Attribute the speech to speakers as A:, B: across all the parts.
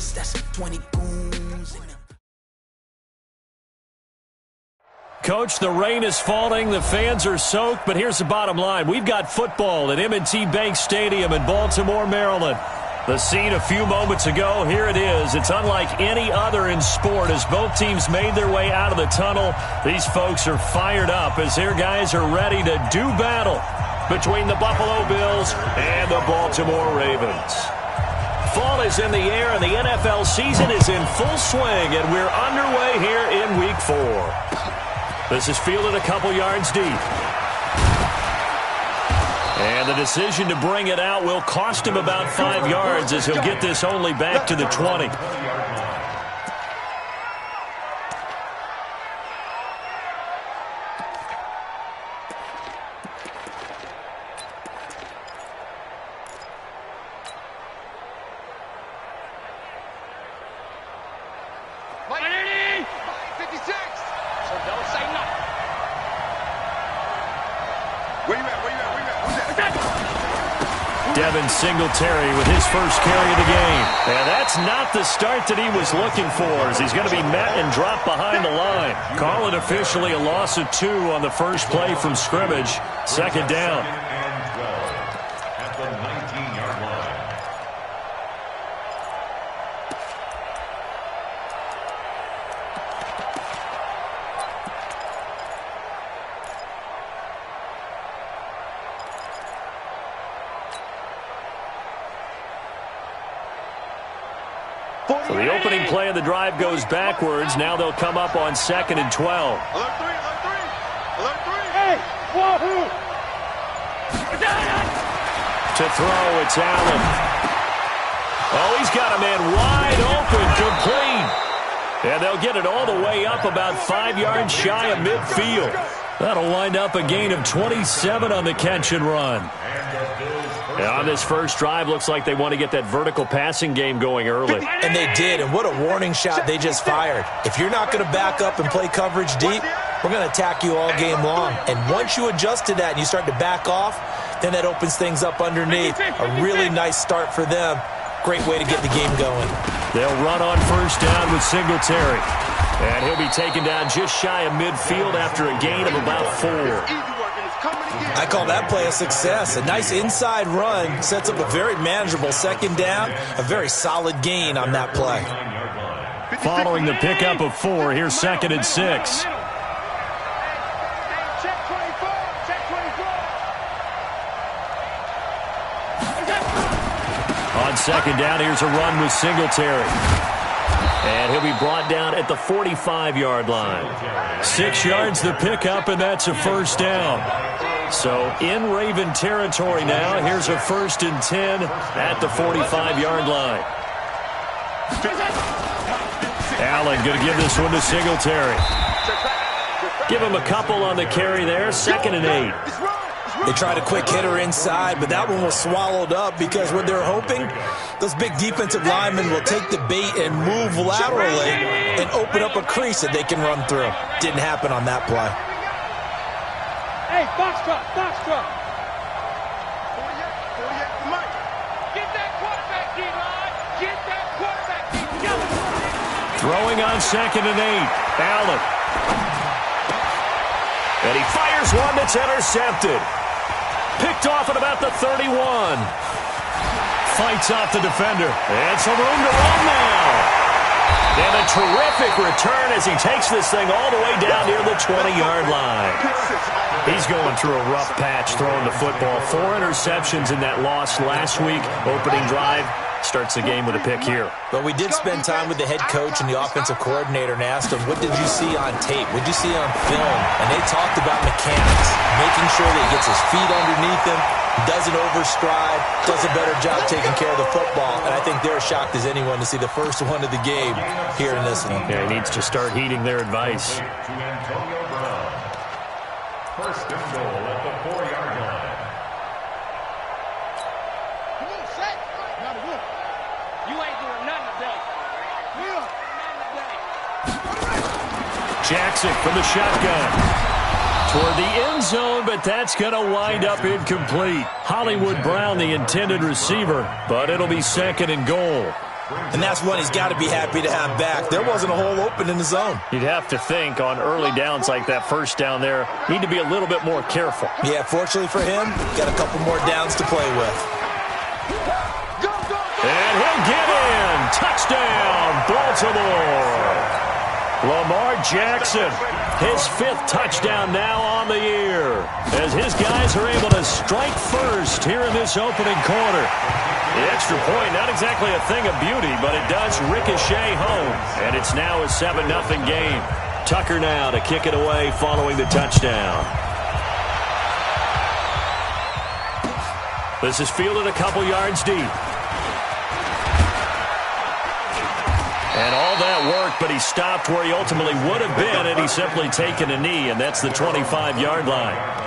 A: goons, that's 20 goons.
B: Coach, the rain is falling, the fans are soaked, but here's the bottom line. We've got football at M&T Bank Stadium in Baltimore, Maryland. The scene a few moments ago, here it is. It's unlike any other in sport as both teams made their way out of the tunnel. These folks are fired up as their guys are ready to do battle between the Buffalo Bills and the Baltimore Ravens. Fall is in the air and the NFL season is in full swing, and we're underway here in Week 4. This is fielded a couple yards deep. And the decision to bring it out will cost him about 5 yards as he'll get this only back to the 20. Singletary with his first carry of the game. And that's not the start that he was looking for as he's going to be met and dropped behind the line. Call it officially a loss of 2 on the first play from scrimmage. Second down.
C: At the 19-yard line.
B: So the opening play of the drive goes backwards. Now they'll come up on 2nd and 12.
D: Alert 3, alert 3. Alert 3. Hey, wahoo!
B: To throw, it's Allen. Oh, he's got a man wide open, complete. And they'll get it all the way up about 5 yards shy of midfield. That'll wind up a gain of 27 on the catch and run. And on this first drive, looks like they want to get that vertical passing game going early.
E: And they did, and what a warning shot they just fired. If you're not going to back up and play coverage deep, we're going to attack you all game long. And once you adjust to that and you start to back off, then that opens things up underneath. A really nice start for them. Great way to get the game going.
B: They'll run on first down with Singletary. And he'll be taken down just shy of midfield after a gain of about 4.
E: I call that play a success. A nice inside run sets up a very manageable second down. A very solid gain on that play.
B: Following the pickup of 4, here's 2nd and 6. On second down, here's a run with Singletary. And he'll be brought down at the 45-yard line. 6 yards the pickup, and that's a first down. So in Raven territory now. Here's a 1st and 10 at the 45-yard line. Allen going to give this one to Singletary. Give him a couple on the carry there. 2nd and 8.
E: They tried a quick hitter inside, but that one was swallowed up because what they're hoping, those big defensive linemen will take the bait and move laterally and open up a crease that they can run through. Didn't happen on that play.
D: Hey, box truck, box truck. 48, Mike. Get that quarterback, D-line. Get that quarterback, D-line.
B: Throwing on 2nd and 8. Allen. And he fires one that's intercepted. Picked off at about the 31. Fights off the defender. And some room to run now. And a terrific return as he takes this thing all the way down near the 20-yard line. He's going through a rough patch throwing the football. 4 interceptions in that loss last week. Opening drive. Starts the game with a pick here.
E: But we did spend time with the head coach and the offensive coordinator and asked him, what did you see on tape? What did you see on film? And they talked about mechanics, making sure that he gets his feet underneath him, doesn't overstride, does a better job taking care of the football. And I think they're shocked as anyone to see the first one of the game here in this one.
B: Yeah, he needs to start heeding their advice.
C: First and goal at the 4-yard line.
B: Jackson from the shotgun. Toward the end zone, but that's going to wind up incomplete. Hollywood Brown, the intended receiver, but it'll be 2nd and goal.
E: And that's one he's got to be happy to have back. There wasn't a hole open in the zone.
B: You'd have to think on early downs like that first down there, need to be a little bit more careful.
E: Yeah, fortunately for him, got a couple more downs to play with.
B: And he'll get in. Touchdown, Baltimore. Lamar Jackson, his 5th touchdown now on the year, as his guys are able to strike first here in this opening quarter. The extra point, not exactly a thing of beauty, but it does ricochet home, and it's now a 7-0 game. Tucker now to kick it away following the touchdown. This is fielded a couple yards deep. And all that work, but he stopped where he ultimately would have been, and he's simply taken a knee, and that's the 25-yard line.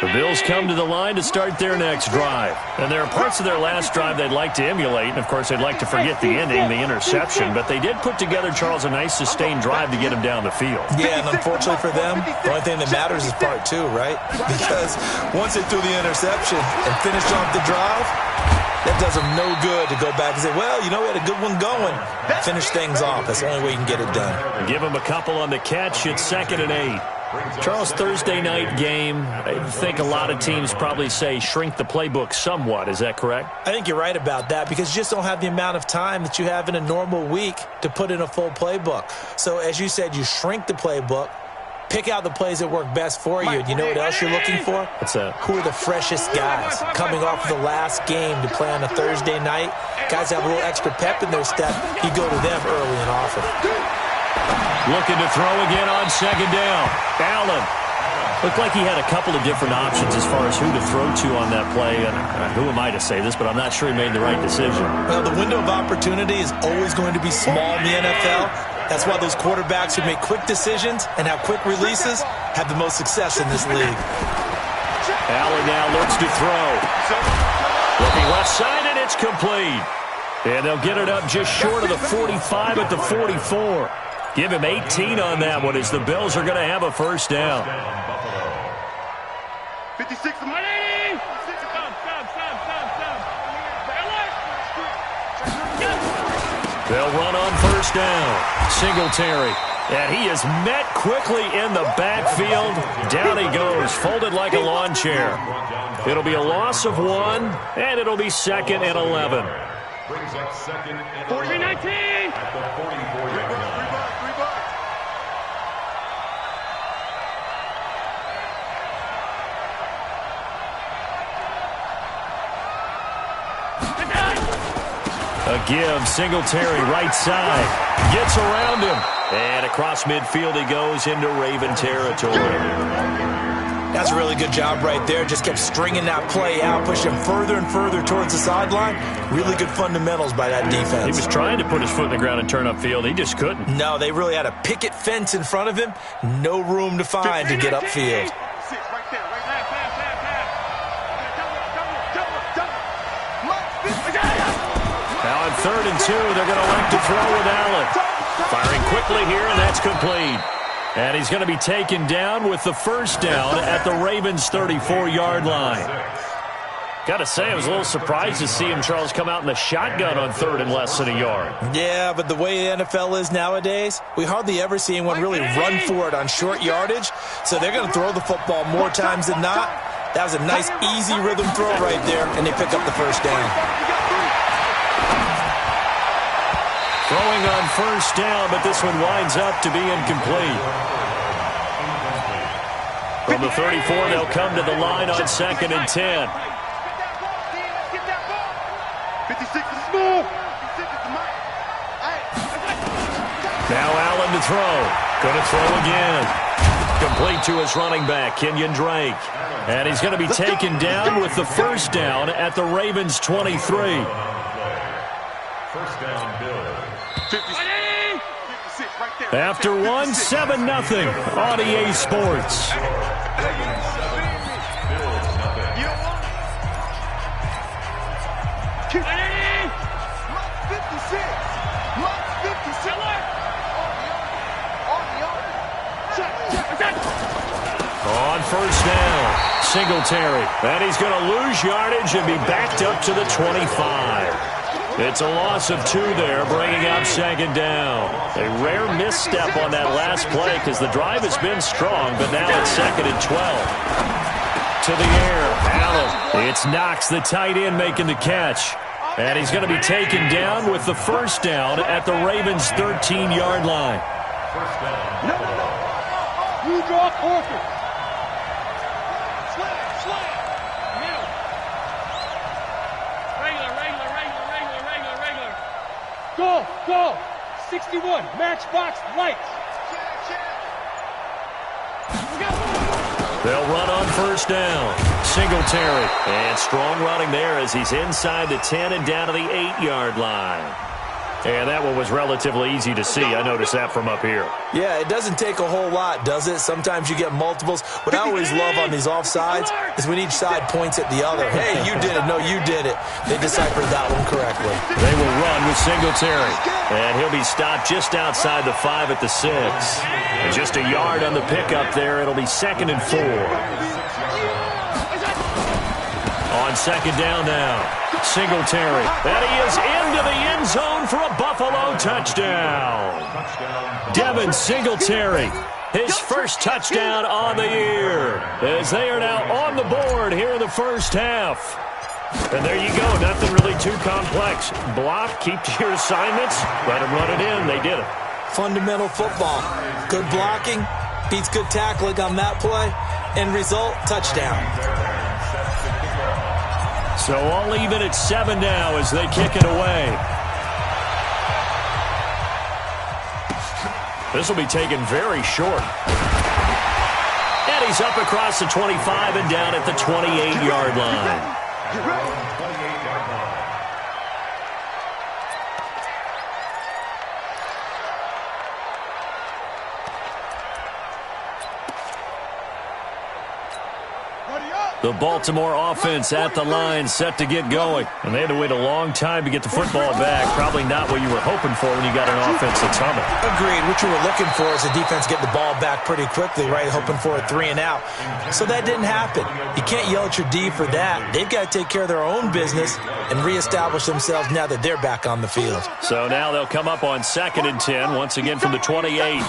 B: The Bills come to the line to start their next drive. And there are parts of their last drive they'd like to emulate. And, of course, they'd like to forget the ending, the interception. But they did put together, Charles, a nice sustained drive to get him down the field.
E: Yeah, and unfortunately for them, the only thing that matters is part 2, right? Because once they threw the interception and finished off the drive, that does them no good to go back and say, well, you know, we had a good one going. Finish things off. That's the only way you can get it done.
B: Give him a couple on the catch. It's 2nd and 8. Charles, Thursday night game, I think a lot of teams probably say shrink the playbook somewhat. Is that correct?
E: I think you're right about that because you just don't have the amount of time that you have in a normal week to put in a full playbook. So, as you said, you shrink the playbook, pick out the plays that work best for you. And you know what else you're looking for?
B: What's that?
E: Who are the freshest guys coming off of the last game to play on a Thursday night? Guys have a little extra pep in their step. You go to them early and often.
B: Looking to throw again on 2nd down. Allen. Looked like he had a couple of different options as far as who to throw to on that play. And who am I to say this, but I'm not sure he made the right decision.
E: Well, the window of opportunity is always going to be small in the NFL. That's why those quarterbacks who make quick decisions and have quick releases have the most success in this league.
B: Allen now looks to throw. Looking left side, and it's complete. And they'll get it up just short of the 45 at the 44. Give him 18 on that one as the Bills are going to have a first down.
D: 56 money.
B: They'll run on first down. Singletary. And he is met quickly in the backfield. Down he goes, folded like a lawn chair. It'll be a loss of 1, and it'll be 2nd and 11.
C: Brings up 2nd and
D: 43-19.
C: at the 44-yard line.
B: A give, Singletary right side. Gets around him. And across midfield he goes into Raven territory.
E: That's a really good job right there. Just kept stringing that play out, pushing him further and further towards the sideline. Really good fundamentals by that defense.
B: He was trying to put his foot in the ground and turn upfield. He just couldn't.
E: No, they really had a picket fence in front of him. No room to find to get upfield.
B: Now on 3rd and 2, they're going to elect to throw with Allen. Firing quickly here, and that's complete. And he's going to be taken down with the first down at the Ravens' 34-yard line. Got to say, I was a little surprised to see him, Charles, come out in the shotgun on 3rd and less than a yard.
E: Yeah, but the way the NFL is nowadays, we hardly ever see anyone really run for it on short yardage. So they're going to throw the football more times than not. That was a nice, easy rhythm throw right there, and they pick up the first down.
B: Throwing on first down, but this one winds up to be incomplete. From the 34, they'll come to the line on 2nd and 10.
D: 56 is small.
B: Now Allen to throw. Going to throw again. Complete to his running back, Kenyon Drake. And he's going to be taken down with the first down at the Ravens' 23.
C: First down, Bills.
B: After 1, 7-0 on EA Sports. On first down. Singletary. And he's going to lose yardage and be backed up to the 25. It's a loss of 2 there, bringing up second down. A rare misstep on that last play because the drive has been strong, but now it's second and 12. To the air, Allen. It's Knox, the tight end, making the catch. And he's going to be taken down with the first down at the Ravens' 13-yard line.
C: First down.
D: No. You draw corker. Slant. Middle. Regular. Go. 61. Matchbox lights.
B: They'll run on first down. Singletary. And strong running there as he's inside the 10 and down to the 8-yard line. And that one was relatively easy to see. I noticed that from up here.
E: Yeah, it doesn't take a whole lot, does it? Sometimes you get multiples. What I always love on these offsides is when each side points at the other. Hey, you did it. No, you did it. They deciphered that one correctly.
B: They will run with Singletary. And he'll be stopped just outside the 5 at the 6. And just a yard on the pickup there. It'll be second and 4. On second down now. Singletary. And he is into the end zone for a Buffalo touchdown. Devin Singletary. His first touchdown on the year. As they are now on the board here in the first half. And there you go. Nothing really too complex. Block, keep to your assignments, let them run it in. They did it.
E: Fundamental football. Good blocking beats good tackling on that play. End result, touchdown.
B: So all even at 7 now as they kick it away. This will be taken very short. And he's up across the 25 and down at the 28-yard line. The Baltimore offense at the line, set to get going. And they had to wait a long time to get the football back. Probably not what you were hoping for when you got an offense that's humming.
E: Agreed. What you were looking for is the defense get the ball back pretty quickly, right? Hoping for a 3 and out. So that didn't happen. You can't yell at your D for that. They've got to take care of their own business and reestablish themselves now that they're back on the field.
B: So now they'll come up on second and 10, once again from the 28.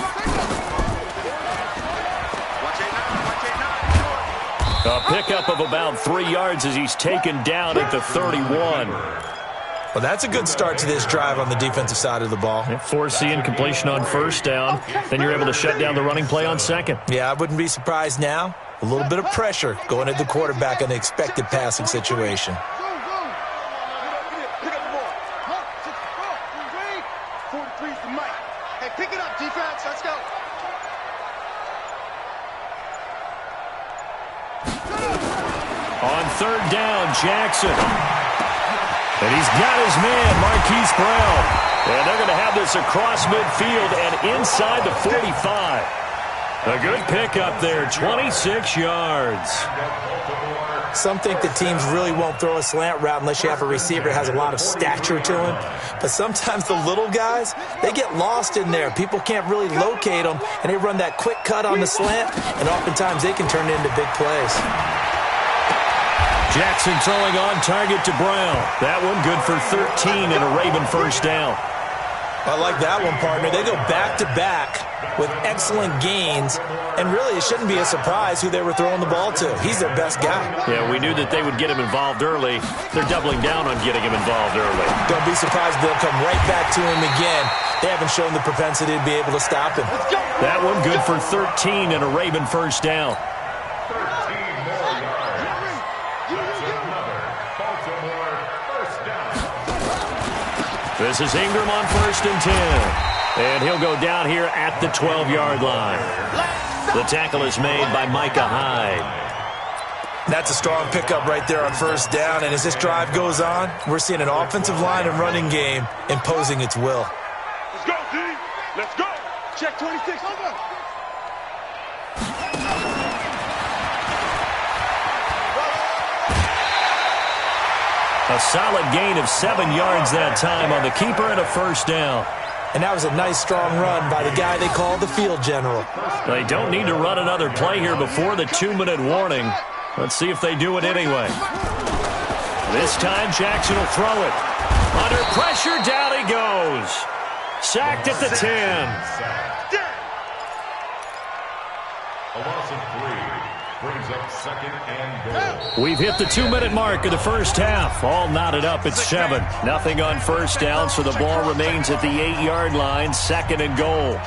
B: A pickup of about 3 yards as he's taken down at the 31.
E: Well, that's a good start to this drive on the defensive side of the ball.
B: Force the incompletion on first down. Then you're able to shut down the running play on second.
E: Yeah, I wouldn't be surprised now. A little bit of pressure going at the quarterback in an expected passing situation.
B: On third down, Jackson. And he's got his man, Marquise Brown. And they're going to have this across midfield and inside the 45. A good pickup there, 26 yards.
E: Some think the teams really won't throw a slant route unless you have a receiver that has a lot of stature to him. But sometimes the little guys, they get lost in there. People can't really locate them, and they run that quick cut on the slant, and oftentimes they can turn it into big plays.
B: Jackson throwing on target to Brown. That one good for 13 and a Raven first down.
E: I like that one, partner. They go back-to-back with excellent gains, and really it shouldn't be a surprise who they were throwing the ball to. He's their best guy.
B: Yeah, we knew that they would get him involved early. They're doubling down on getting him involved early.
E: Don't be surprised they'll come right back to him again. They haven't shown the propensity to be able to stop him.
B: That one good for 13 and a Raven first down.
C: 13 more yards. That's another Baltimore first down.
B: This is Ingram on first and 10. And he'll go down here at the 12-yard line. The tackle is made by Micah Hyde.
E: That's a strong pickup right there on first down. And as this drive goes on, we're seeing an offensive line and running game imposing its will.
D: Let's go, D. Let's go. Check 26. Over.
B: A solid gain of 7 yards that time on the keeper and a first down.
E: And that was a nice, strong run by the guy they call the field general.
B: They don't need to run another play here before the 2-minute warning. Let's see if they do it anyway. This time, Jackson will throw it. Under pressure, down he goes. Sacked at the 10.
C: A loss of 3 brings up 2nd and goal.
B: We've hit the 2-minute mark of the first half. All knotted up at 7. Nothing on first down, so the ball remains at the 8-yard line. 2nd and goal.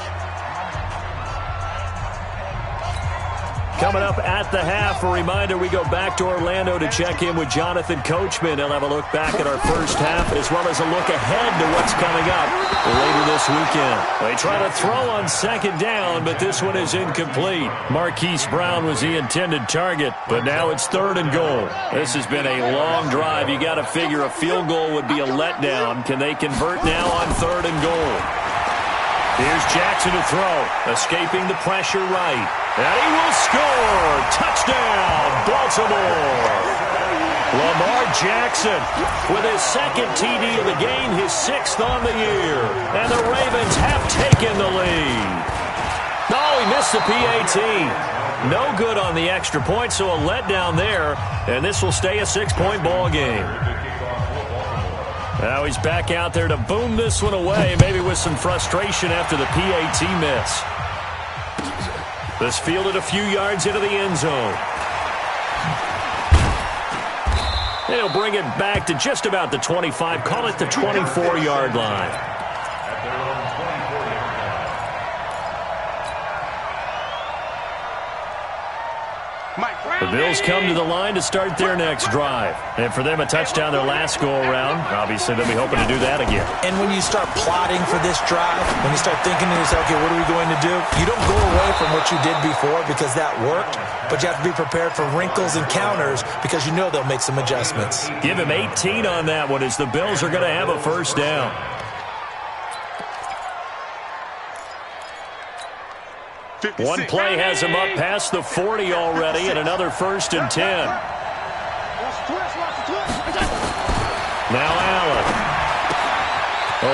B: Coming up at the half, a reminder, we go back to Orlando to check in with Jonathan Coachman. He'll have a look back at our first half as well as a look ahead to what's coming up later this weekend. They try to throw on 2nd down, but this one is incomplete. Marquise Brown was the intended target, but now it's 3rd and goal. This has been a long drive. You got to figure a field goal would be a letdown. Can they convert now on 3rd and goal? Here's Jackson to throw, escaping the pressure right. And he will score! Touchdown, Baltimore! Lamar Jackson with his 2nd TD of the game, his 6th on the year. And the Ravens have taken the lead. Oh, he missed the PAT. No good on the extra point, so a letdown there. And this will stay a 6-point ball game. Now he's back out there to boom this one away, maybe with some frustration after the PAT miss. This fielded a few yards into the end zone. They'll bring it back to just about the 25, call it the 24-yard line.
C: At their own 24-yard line.
B: The Bills come to the line to start their next drive. And for them, a touchdown their last go-around. Obviously, they'll be hoping to do that again.
E: And when you start plotting for this drive, when you start thinking to yourself, okay, what are we going to do? You don't go away from what you did before because that worked, but you have to be prepared for wrinkles and counters because you know they'll make some adjustments.
B: Give him 18 on that one as the Bills are going to have a first down. One play has him up past the 40 already, and another 1st and 10. Now Allen.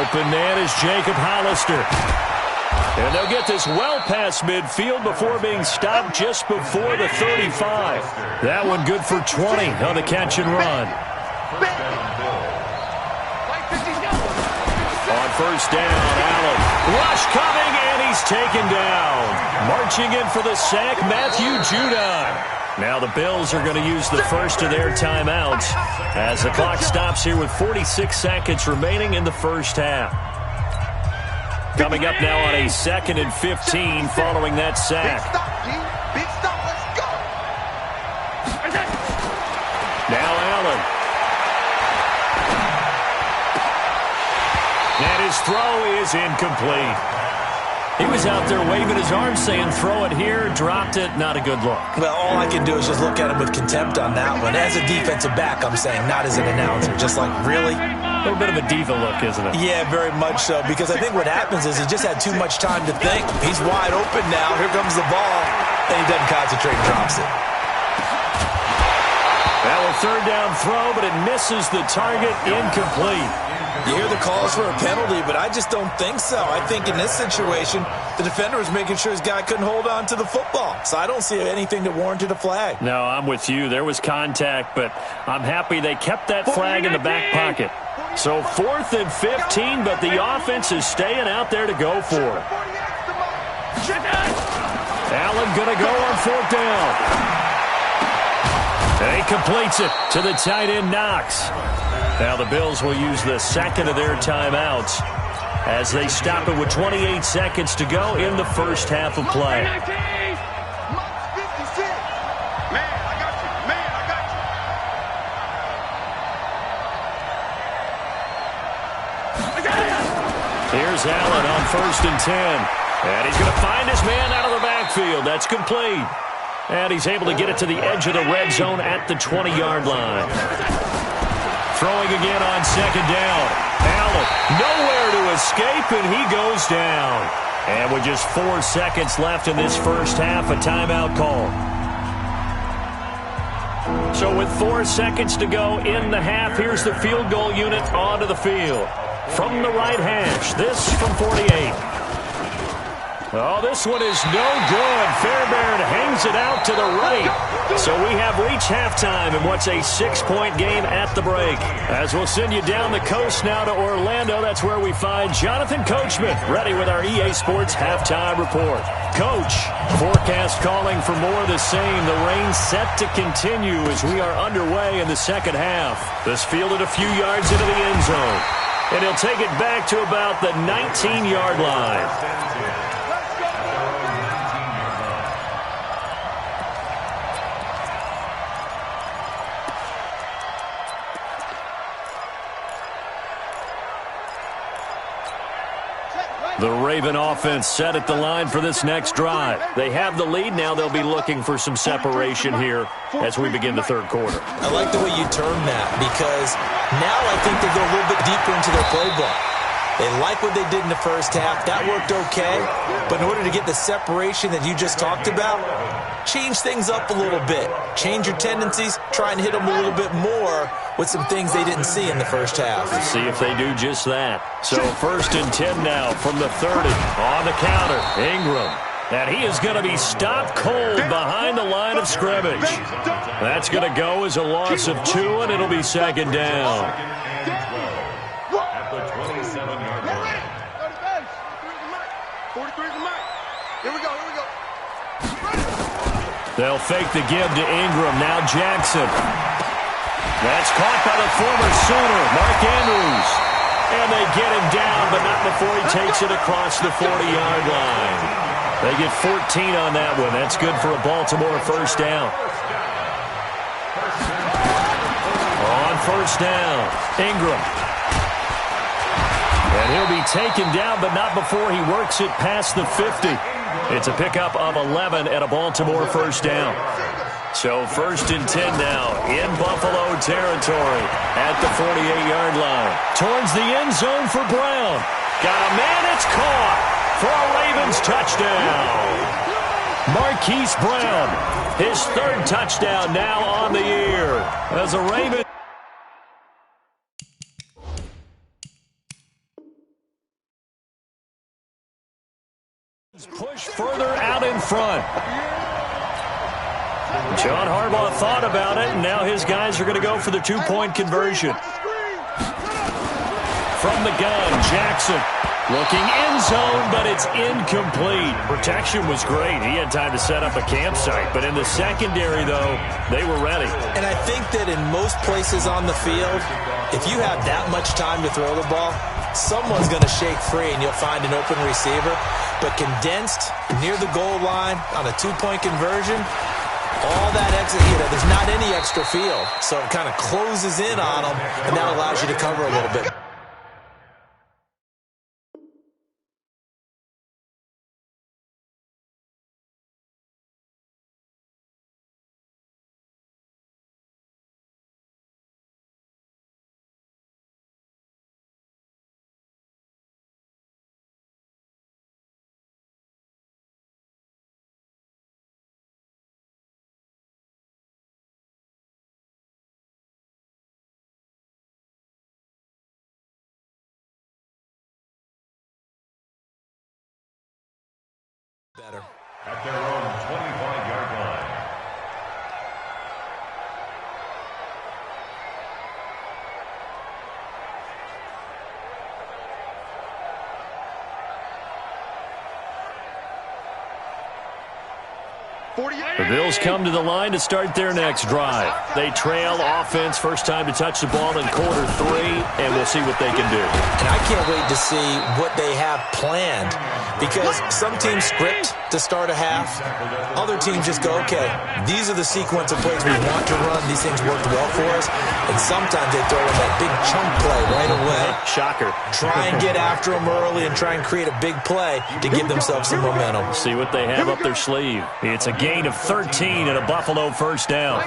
B: Open man is Jacob Hollister. And they'll get this well past midfield before being stopped just before the 35. That one good for 20 on the catch and run. On first down, Allen. Rush coming, and he's taken down. Marching in for the sack, Matthew Judon. Now the Bills are going to use the first of their timeouts as the clock stops here with 46 seconds remaining in the first half. Coming up now on a 2nd and 15 following that sack.
D: Big stop, let's go.
B: Now Allen. And his throw is incomplete. He was out there waving his arms saying, throw it here, dropped it, not a good look.
E: Well, all I can do is just look at him with contempt on that one. As a defensive back, I'm saying, not as an announcer. Just like, really?
B: A little bit of a diva look, isn't it?
E: Yeah, very much so, because I think what happens is he just had too much time to think. He's wide open now. Here comes the ball. And he doesn't concentrate and drops it.
B: Now a 3rd down throw, but it misses the target, incomplete.
E: You hear the calls for a penalty, but I just don't think so. I think in this situation, the defender was making sure his guy couldn't hold on to the football. So I don't see anything that warranted a flag.
B: No, I'm with you. There was contact, but I'm happy they kept that flag in the back pocket. So 4th and 15, but the offense is staying out there to go for it. Allen going to go on 4th down. And he completes it to the tight end, Knox. Now the Bills will use the 2nd of their timeouts as they stop it with 28 seconds to go in the first half of play. Here's Allen on 1st and 10. And he's going to find his man out of the backfield. That's complete. And he's able to get it to the edge of the red zone at the 20-yard line. Throwing again on 2nd down. Allen nowhere to escape, and he goes down. And with just 4 seconds left in this first half, a timeout call. So with 4 seconds to go in the half, here's the field goal unit onto the field. from the right hash. This from 48. Oh, this one is no good. Fairbairn hangs it out to the right. So we have reached halftime in what's a 6-point game at the break. As we'll send you down the coast now to Orlando, that's where we find Jonathan Coachman, ready with our EA Sports halftime report. Coach, forecast calling for more of the same. The rain set to continue as we are underway in the second half. This fielded a few yards into the end zone. And he'll take it back to about the 19-yard line. The Raven offense set at the line for this next drive. They have the lead. Now they'll be looking for some separation here as we begin the third quarter.
E: I like the way you term that because now I think they go a little bit deeper into their playbook. They like what they did in the first half. That worked okay. But in order to get the separation that you just talked about, change things up a little bit. Change your tendencies. Try and hit them a little bit more with some things they didn't see in the first half.
B: Let's see if they do just that. So 1st and 10 now from the 30. On the counter, Ingram. And he is going to be stopped cold behind the line of scrimmage. That's going to go as a loss of 2, and it'll be 2nd down.
C: At the 27-yard line.
B: They'll fake the give to Ingram. Now Jackson. That's caught by the former Sooner, Mark Andrews. And they get him down, but not before he takes it across the 40-yard line. They get 14 on that one. That's good for a Baltimore first down. On first down, Ingram. And he'll be taken down, but not before he works it past the 50. It's a pickup of 11 at a Baltimore first down. So 1st and 10 now in Buffalo territory at the 48-yard line. Towards the end zone for Brown. Got a man, it's caught for a Ravens touchdown. Marquise Brown, his 3rd touchdown now on the year. As a Raven. Push further out in front. John Harbaugh thought about it, and now his guys are going to go for the 2-point conversion. From the gun, Jackson looking end zone, but it's incomplete. Protection was great. He had time to set up a campsite, but in the secondary, though, they were ready.
E: And I think that in most places on the field, if you have that much time to throw the ball, someone's going to shake free and you'll find an open receiver. But condensed near the goal line on a 2-point conversion, all that exit, there's not any extra field. So it kind of closes in on them, and that allows you to cover a little bit. Better.
C: At their own 25-yard line.
B: The Bills come to the line to start their next drive. They trail offense, first time to touch the ball in quarter 3, and we'll see what they can do.
E: And I can't wait to see what they have planned, because some teams script to start a half. Other teams just go, okay, these are the sequence of plays we want to run. These things worked well for us. And sometimes they throw in that big chunk play right away.
B: Shocker.
E: Try and get after them early and try and create a big play to give themselves some momentum.
B: See what they have up their sleeve. It's a gain of 13 and a Buffalo first down.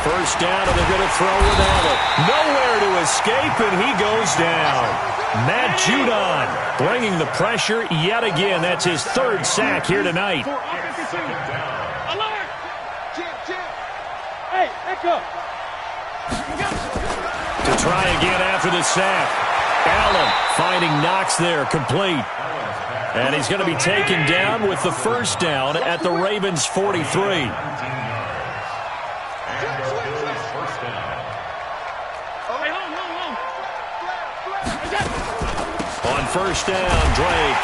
B: First down, and they're going to throw without it. Nowhere to escape, and he goes down. Matt Judon bringing the pressure yet again. That's his third sack here tonight.
D: Alert! Hey, echo!
B: To try again after the sack. Allen finding Knox there, complete. And he's going to be taken down with the first down at the Ravens' 43. On first down, Drake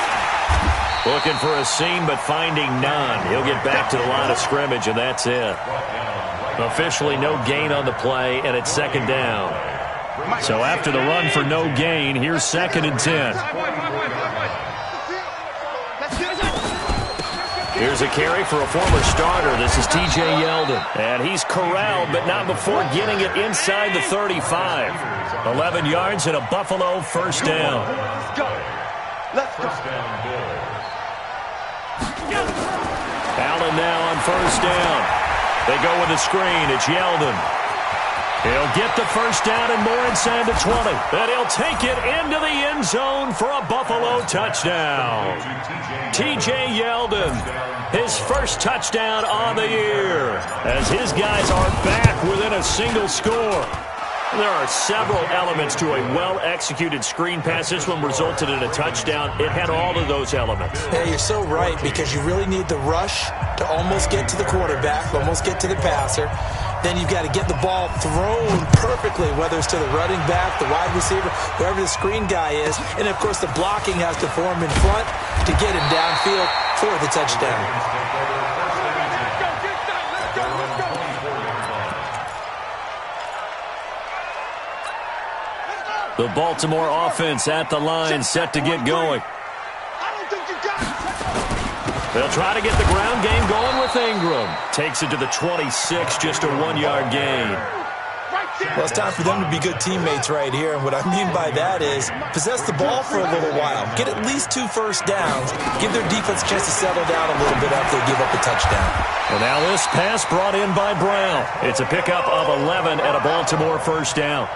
B: looking for a seam but finding none. He'll get back to the line of scrimmage, and that's it. Officially no gain on the play, and it's second down. So after the run for no gain, here's 2nd and 10. Here's a carry for a former starter. This is T.J. Yeldon. And he's corralled, but not before getting it inside the 35. 11 yards and a Buffalo first down.
D: Let's go.
B: Allen now on first down. They go with a screen. It's Yeldon. He'll get the first down and more inside the 20. And he'll take it into the end zone for a Buffalo touchdown. T.J. Yeldon, his first touchdown on the year, as his guys are back within a single score. There are several elements to a well-executed screen pass. This one resulted in a touchdown. It had all of those elements.
E: Yeah, you're so right, because you really need the rush to almost get to the quarterback, almost get to the passer. Then you've got to get the ball thrown perfectly, whether it's to the running back, the wide receiver, whoever the screen guy is. And, of course, the blocking has to form in front to get him downfield for the touchdown.
B: The Baltimore offense at the line, set to get going. They'll try to get the ground game going with Ingram. Takes it to the 26, just a 1-yard gain.
E: Well, it's time for them to be good teammates right here. And what I mean by that is possess the ball for a little while. Get at least 2 first downs. Give their defense a chance to settle down a little bit after they give up a touchdown.
B: And now this pass brought in by Brown. It's a pickup of 11 at a Baltimore first down.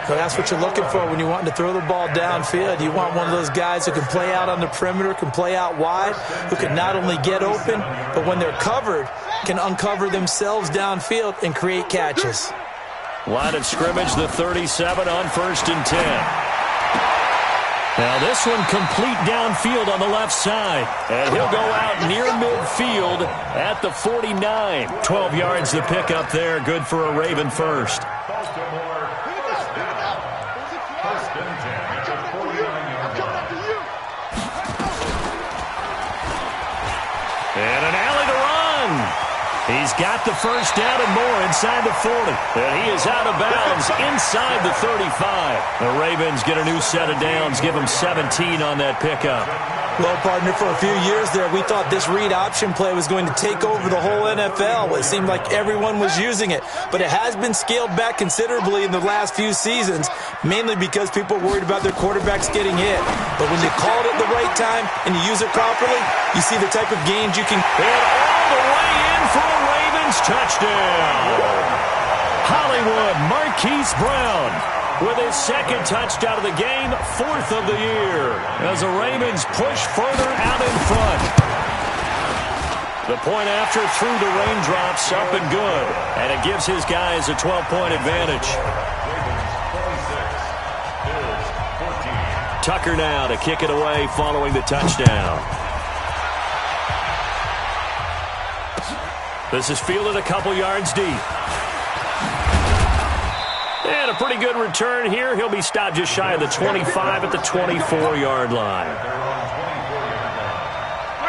E: So that's what you're looking for when you want to throw the ball downfield. You want one of those guys who can play out on the perimeter, can play out wide, who can not only get open, but when they're covered, can uncover themselves downfield and create catches.
B: Line of scrimmage, the 37 on 1st and 10. Now this one complete downfield on the left side. And he'll go out near midfield at the 49. 12 yards to pick up there. Good for a Raven first. And an alley to run. He's got the first down and more inside the 40. And he is out of bounds inside the 35. The Ravens get a new set of downs, give them 17 on that pickup.
E: Well, partner, for a few years there, we thought this read option play was going to take over the whole NFL. It seemed like everyone was using it. But it has been scaled back considerably in the last few seasons, mainly because people are worried about their quarterbacks getting hit. But when you call it at the right time and you use it properly, you see the type of gains you can...
B: And all the way in for a Ravens touchdown. Hollywood Marquise Brown with his second touchdown of the game, 4th of the year, as the Ravens push further out in front. The point after through the raindrops, up and good, and it gives his guys a 12-point advantage. Tucker now to kick it away following the touchdown. This is fielded a couple yards deep. And a pretty good return here. He'll be stopped just shy of the 25 at the 24-yard line.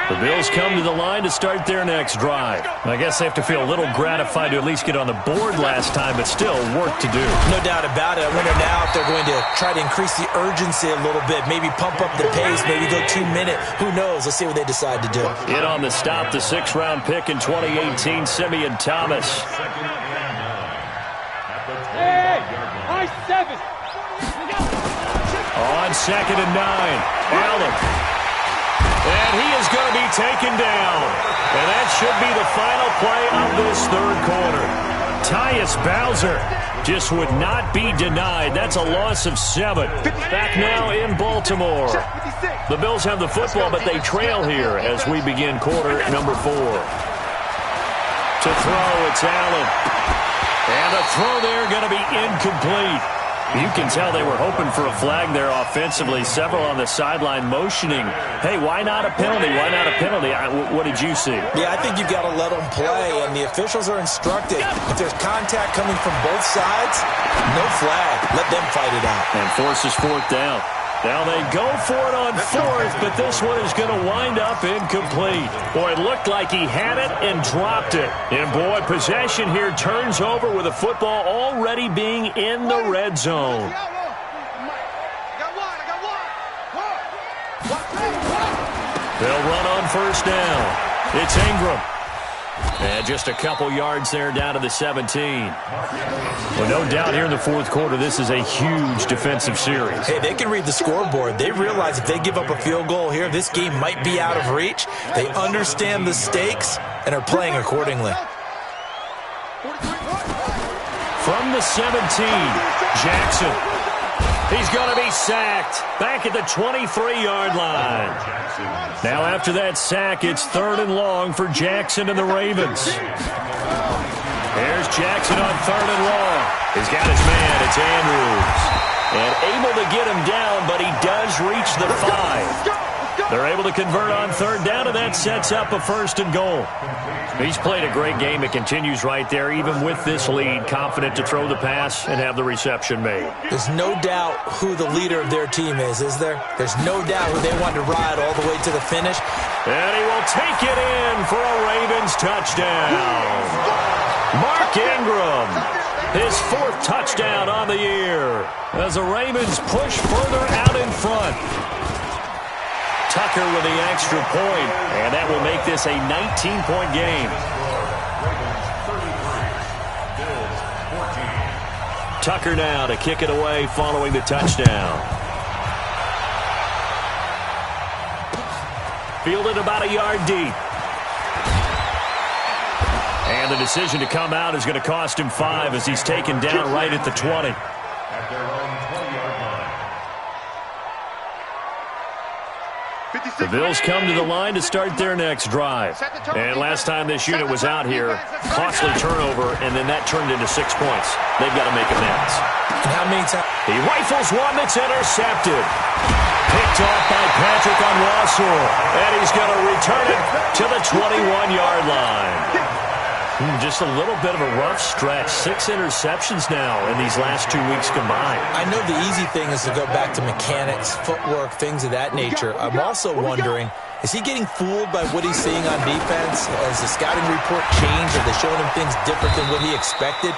B: The Bills come to the line to start their next drive. I guess they have to feel a little gratified to at least get on the board last time, but still work to do.
E: No doubt about it. I wonder now if they're going to try to increase the urgency a little bit, maybe pump up the pace, maybe go 2-minute. Who knows? Let's see what they decide to do.
B: In on the stop, the 6th-round pick in 2018, Simeon Thomas.
D: High 7.
B: On 2nd and 9, Allen. And he is going to be taken down. And that should be the final play of this 3rd quarter. Tyus Bowser just would not be denied. That's a loss of 7. Back now in Baltimore. The Bills have the football, but they trail here as we begin quarter number 4. To throw, it's Allen. And the throw there going to be incomplete. You can tell they were hoping for a flag there offensively. Several on the sideline motioning, hey, why not a penalty? Why not a penalty? What did you see?
E: Yeah, I think you've got to let them play, and the officials are instructed. If there's contact coming from both sides, no flag. Let them fight it out.
B: And forces 4th down. Now they go for it on 4th, but this one is going to wind up incomplete. Boy, it looked like he had it and dropped it. And, boy, possession here turns over with the football already being in the red zone. They'll run on 1st down. It's Ingram. And just a couple yards there down to the 17. Well, no doubt here in the 4th quarter, this is a huge defensive series.
E: Hey, they can read the scoreboard. They realize if they give up a field goal here, this game might be out of reach. They understand the stakes and are playing accordingly.
B: From the 17, Jackson. He's going to be sacked back at the 23-yard line. Now after that sack, it's 3rd and long for Jackson and the Ravens. There's Jackson on 3rd and long. He's got his man. It's Andrews. And able to get him down, but he does reach the 5. They're able to convert on 3rd down, and that sets up a 1st and goal. He's played a great game. It continues right there, even with this lead, confident to throw the pass and have the reception made.
E: There's no doubt who the leader of their team is there? There's no doubt who they want to ride all the way to the finish.
B: And he will take it in for a Ravens touchdown. Mark Ingram, his 4th touchdown on the year, as the Ravens push further out in front. Tucker with the extra point, and that will make this a 19-point game. Tucker now to kick it away following the touchdown. Fielded about a yard deep. And the decision to come out is going to cost him 5 as he's taken down right at the 20.
C: At their own 20-yard line.
B: The Bills come to the line to start their next drive. And last time this unit was out here, costly turnover, and then that turned into 6 points. They've got to make amends.
E: And how many times?
B: He rifles one that's intercepted. Picked off by Patrick on Wassel. And he's going to return it to the 21-yard line. Just a little bit of a rough stretch. 6 interceptions now in these last 2 weeks combined.
E: I know the easy thing is to go back to mechanics, footwork, things of that nature. I'm also wondering, is he getting fooled by what he's seeing on defense? Has the scouting report changed? Are they showing him things different than what he expected?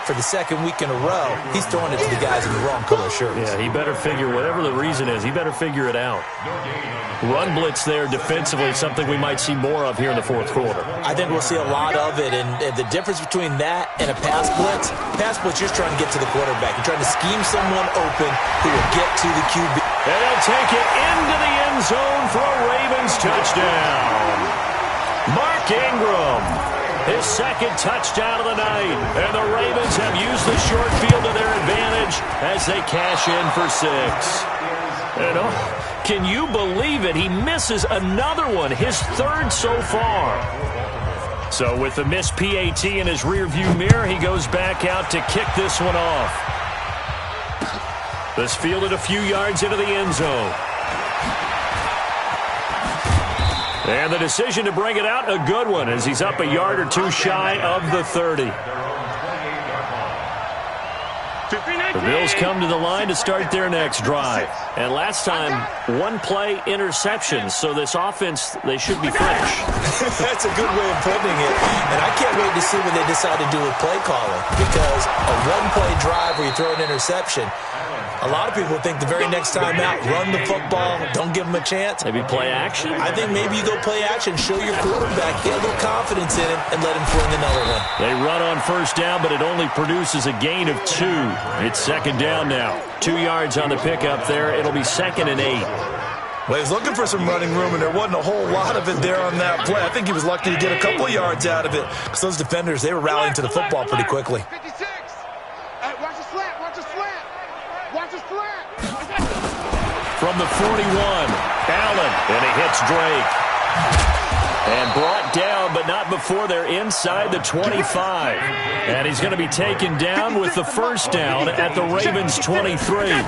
E: For the 2nd week in a row, he's throwing it to the guys in the wrong color shirts.
B: Yeah, he better figure, whatever the reason is, he better figure it out. Run blitz there defensively, something we might see more of here in the 4th quarter.
E: I think we'll see a lot of it, and the difference between that and a pass blitz, you're just trying to get to the quarterback. You're trying to scheme someone open who will get to the QB.
B: And they'll take it into the end zone for a Ravens touchdown. Mark Ingram, his 2nd touchdown of the night. And the Ravens have used the short field to their advantage as they cash in for 6. And can you believe it? He misses another one, his 3rd so far. So with the missed PAT in his rearview mirror, he goes back out to kick this one off. This fielded a few yards into the end zone. And the decision to bring it out, a good one, as he's up a yard or 2 shy of the 30. The Bills come to the line to start their next drive. And last time, 1-play interception, so this offense, they should be fresh.
E: That's a good way of putting it. And I can't wait to see what they decide to do with play calling, because a 1-play drive where you throw an interception, a lot of people think the very next time out, run the football, don't give them a chance.
B: Maybe play action?
E: I think maybe you go play action, show your quarterback, get a little confidence in him, and let him fling another one.
B: They run on 1st down, but it only produces a gain of 2. It's 2nd down now. 2 yards on the pickup there. It'll be 2nd and 8.
F: Well, he was looking for some running room, and there wasn't a whole lot of it there on that play. I think he was lucky to get a couple of yards out of it because those defenders, they were rallying to the football pretty quickly.
D: 56. Hey, watch the slant. Watch the slant. Watch the slant.
B: From the 41, Allen, and he hits Drake. And brought down, but not before they're inside the 25. And he's going to be taken down with the first down at the Ravens' 23. Throwing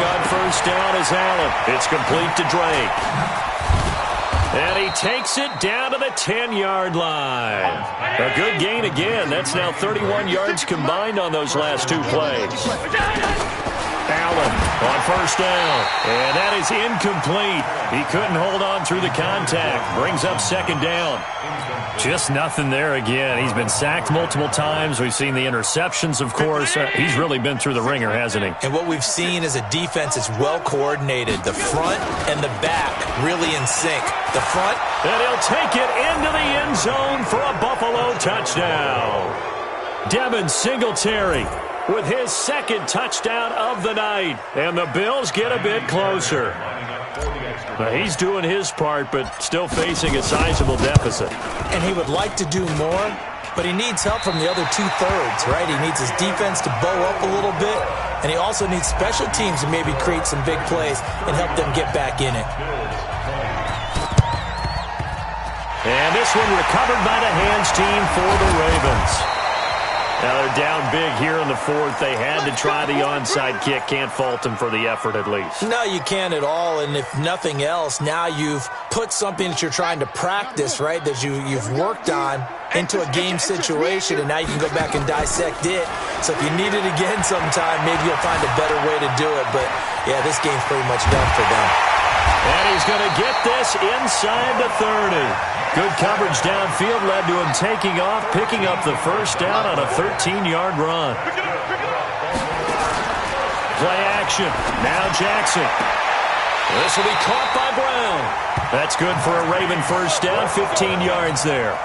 B: on first down is Allen. It's complete to Drake. And he takes it down to the 10-yard line. A good gain again. That's now 31 yards combined on those last two plays. Allen on first down. And that is incomplete. He couldn't hold on through the contact. Brings up second down. Just nothing there again. He's been sacked multiple times. We've seen the interceptions, of course. He's really been through the ringer, hasn't he?
E: And what we've seen is a defense that's well coordinated. The front and the back really in sync. The front.
B: And he'll take it into the end zone for a Buffalo touchdown. Devin Singletary with his second touchdown of the night. And the Bills get a bit closer. Now, he's doing his part, but still facing a sizable deficit.
E: And he would like to do more, but he needs help from the other two-thirds, right? He needs his defense to bow up a little bit, and he also needs special teams to maybe create some big plays and help them get back in it.
B: And this one recovered by the hands team for the Ravens. Now they're down big here in the fourth. They had to try the onside kick. Can't fault them for the effort at least.
E: No, you can't at all. And if nothing else, now you've put something that you're trying to practice, right, that you've worked on into a game situation, and now you can go back and dissect it. So if you need it again sometime, maybe you'll find a better way to do it. But, yeah, this game's pretty much done for them.
B: And he's going to get this inside the 30. Good coverage downfield led to him taking off, picking up the first down on a 13-yard run. Play action. Now Jackson. This will be caught by Brown. That's good for a Raven first down, 15 yards there.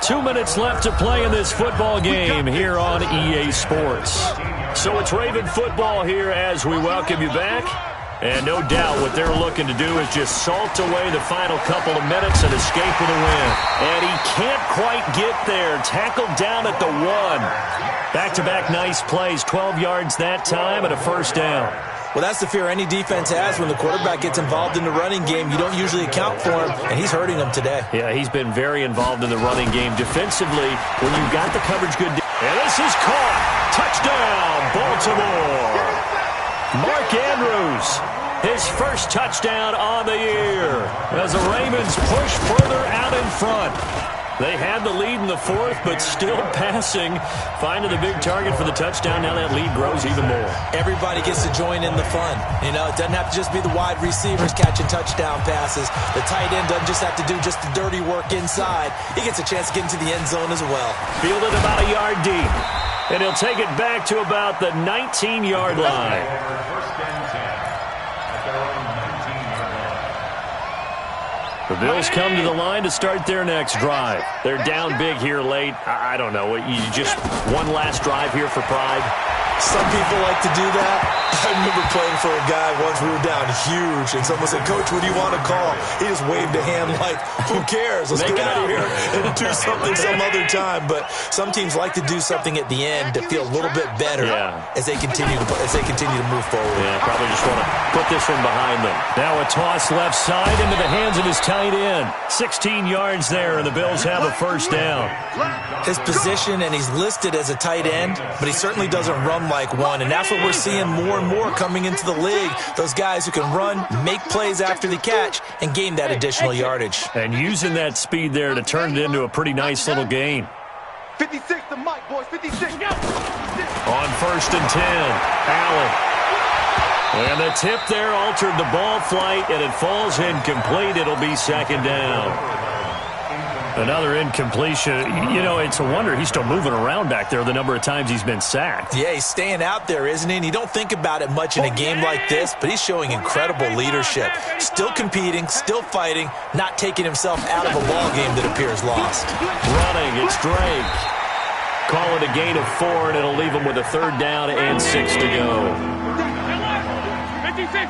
B: 2 minutes left to play in this football game here on EA Sports. So it's Raven football here as we welcome you back. And no doubt what they're looking to do is just salt away the final couple of minutes and escape with a win. And he can't quite get there. Tackled down at the 1. Back-to-back nice plays, 12 yards that time and a first down.
E: Well, that's the fear any defense has when the quarterback gets involved in the running game. You don't usually account for him, and he's hurting them today.
B: Yeah, he's been very involved in the running game. Defensively, when you got the coverage good. And this is caught. Touchdown, Baltimore. Mark Andrews, his first touchdown on the year as the Ravens push further out in front. They had the lead in the fourth, but still passing. Finding the big target for the touchdown. Now that lead grows even more.
E: Everybody gets to join in the fun. You know, it doesn't have to just be the wide receivers catching touchdown passes. The tight end doesn't just have to do just the dirty work inside. He gets a chance to get into the end zone as well.
B: Fielded about a yard deep. And he'll take it back to about the 19-yard line. The Bills come to the line to start their next drive. They're down big here late. I don't know. You just one last drive here for pride.
E: Some people like to do that. I remember playing for a guy once. We were down huge, and someone said, "Coach, what do you want to call?" He just waved a hand like, "Who cares? Let's get out of here and do something some other time." But some teams like to do something at the end to feel a little bit better as they continue to move forward.
B: Yeah, probably just want to put this one behind them. Now a toss left side into the hands of his tight end. 16 yards there, and the Bills have a first down.
E: His position, and he's listed as a tight end, but he certainly doesn't run like one, and that's what we're seeing more and more coming into the league. Those guys who can run, make plays after the catch, and gain that additional yardage.
B: And using that speed there to turn it into a pretty nice little gain.
D: 56, the mic, boys, 56.
B: On first and 10, Allen. And the tip there altered the ball flight, and it falls incomplete. It'll be second down. Another incompletion. You know, it's a wonder he's still moving around back there the number of times he's been sacked.
E: Yeah, he's staying out there, isn't he? And you don't think about it much in a game like this, but he's showing incredible leadership. Still competing, still fighting, not taking himself out of a ball game that appears lost.
B: Running, it's Drake. call it a gain of 4, and it'll leave them with a 3rd down and 6 to go.
D: 56.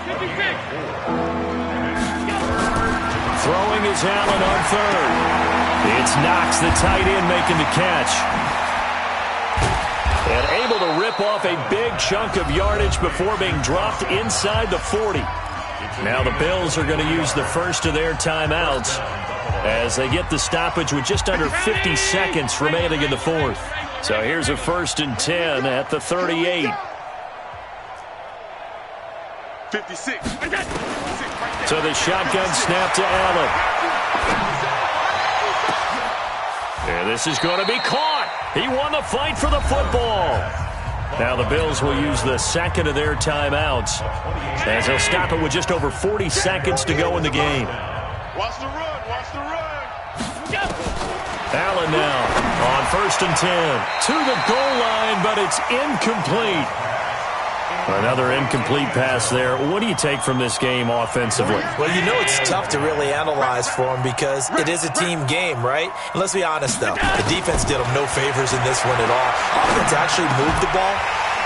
B: Throwing is Allen on 3rd. It's Knox, the tight end, making the catch. And able to rip off a big chunk of yardage before being dropped inside the 40. Now the Bills are going to use the first of their timeouts as they get the stoppage with just under 50 seconds remaining in the 4th. So here's a 1st and 10 at the 38.
D: 56.
B: So the shotgun snap to Allen. And this is going to be caught. He won the fight for the football. Now the Bills will use the second of their timeouts as they'll stop it with just over 40 seconds to go in the game.
D: Watch the run.
B: Allen now on 1st and 10 to the goal line, but it's incomplete. Another incomplete pass there. What do you take from this game offensively?
E: Well, you know it's tough to really analyze for them because it is a team game, right? And let's be honest, though. The defense did them no favors in this one at all. Offense actually moved the ball.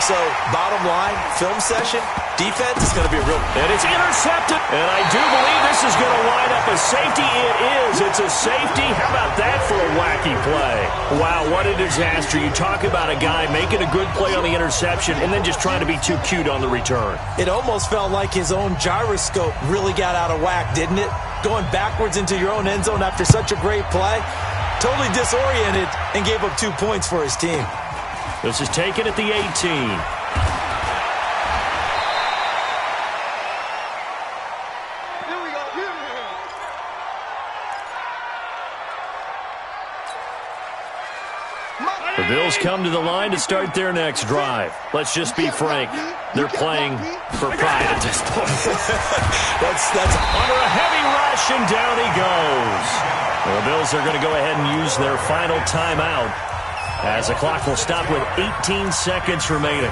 E: So, bottom line, film session, defense is going to be a real...
B: And it's intercepted. And I do believe this is going to wind up a safety. It is. It's a safety. How about that for a wacky play? Wow, what a disaster. You talk about a guy making a good play on the interception and then just trying to be too cute on the return.
E: It almost felt like his own gyroscope really got out of whack, didn't it? Going backwards into your own end zone after such a great play. Totally disoriented and gave up 2 points for his team.
B: This is taken at the 18. The Bills come to the line to start their next drive. Let's just be frank. They're playing for pride at this point. that's under a heavy rush, and down he goes. The Bills are going to go ahead and use their final timeout as the clock will stop with 18 seconds remaining.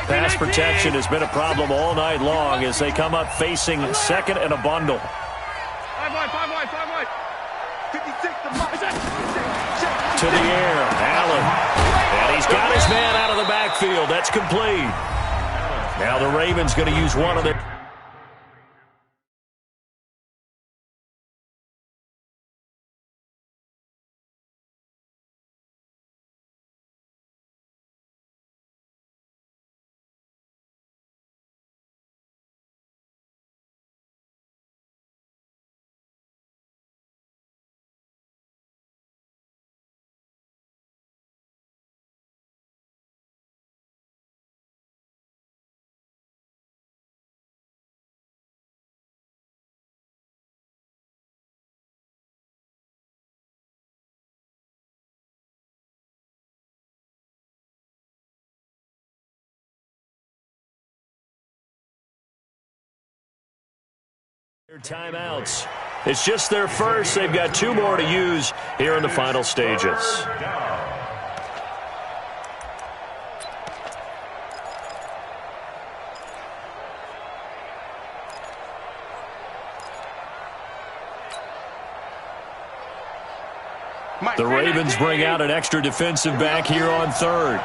B: Pass protection has been a problem all night long as they come up facing 2nd and a bundle.
D: 5 wide. 56.
B: To the air, Allen. And he's got his man out of the backfield. That's complete. Now the Ravens going to use one of their... timeouts. It's just their first. They've got 2 more to use here in the final stages. The Ravens bring out an extra defensive back here on 3rd.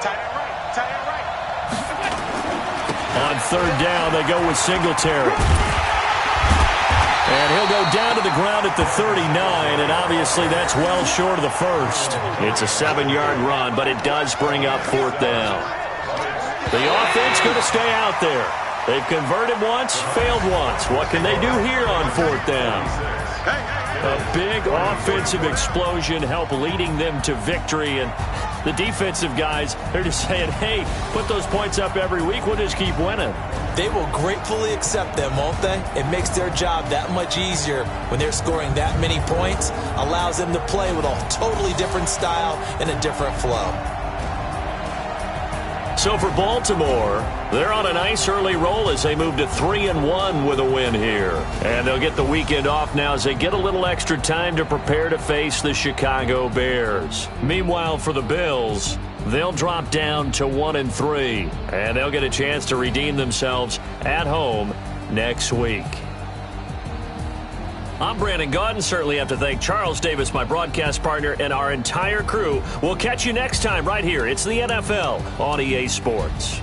B: On 3rd down, they go with Singletary. And he'll go down to the ground at the 39, and obviously that's well short of the first. It's a 7-yard run, but it does bring up 4th down. The offense going to stay out there. They've converted once, failed once. What can they do here on 4th down? A big offensive explosion help leading them to victory, and the defensive guys, they're just saying, hey, put those points up every week, we'll just keep winning.
E: They will gratefully accept them, won't they? It makes their job that much easier when they're scoring that many points, allows them to play with a totally different style and a different flow.
B: So for Baltimore, they're on a nice early roll as they move to 3-1 with a win here. And they'll get the weekend off now as they get a little extra time to prepare to face the Chicago Bears. Meanwhile, for the Bills, they'll drop down to 1-3. And they'll get a chance to redeem themselves at home next week. I'm Brandon Gaudin. Certainly have to thank Charles Davis, my broadcast partner, and our entire crew. We'll catch you next time right here. It's the NFL on EA Sports.